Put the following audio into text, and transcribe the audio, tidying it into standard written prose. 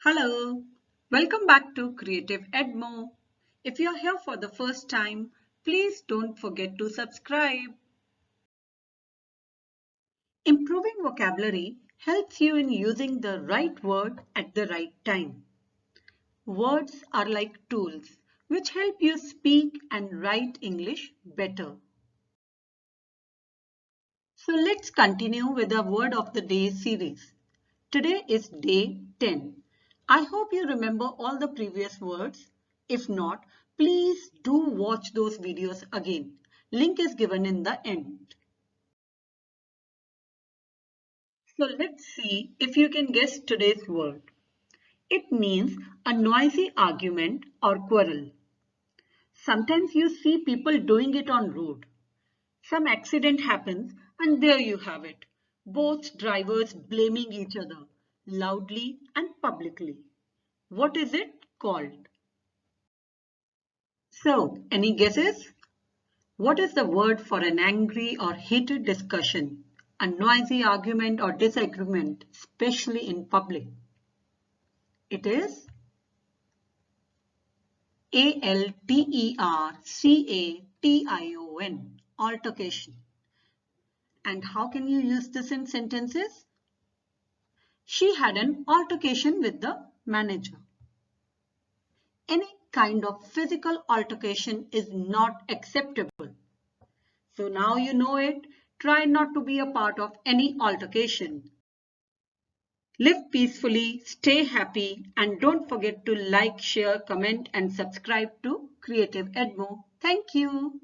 Hello, welcome back to Creative Edmo. If you're here for the first time, please don't forget to subscribe. Improving vocabulary helps you in using the right word at the right time. Words are like tools which help you speak and write English better. So let's continue with the Word of the Day series. Today is day 10. I hope you remember all the previous words. If not, please do watch those videos again. Link is given in the end. So let's see if you can guess today's word. It means a noisy argument or quarrel. Sometimes you see people doing it on road. Some accident happens and there you have it. Both drivers blaming each other loudly and publicly. What is it called? So, any guesses? What is the word for an angry or heated discussion, a noisy argument or disagreement, especially in public? It is altercation, altercation. And how can you use this in sentences? She had an altercation with the manager. Any kind of physical altercation is not acceptable. So now you know it. Try not to be a part of any altercation. Live peacefully, stay happy, and don't forget to like, share, comment, and subscribe to Creative Edmo. Thank you.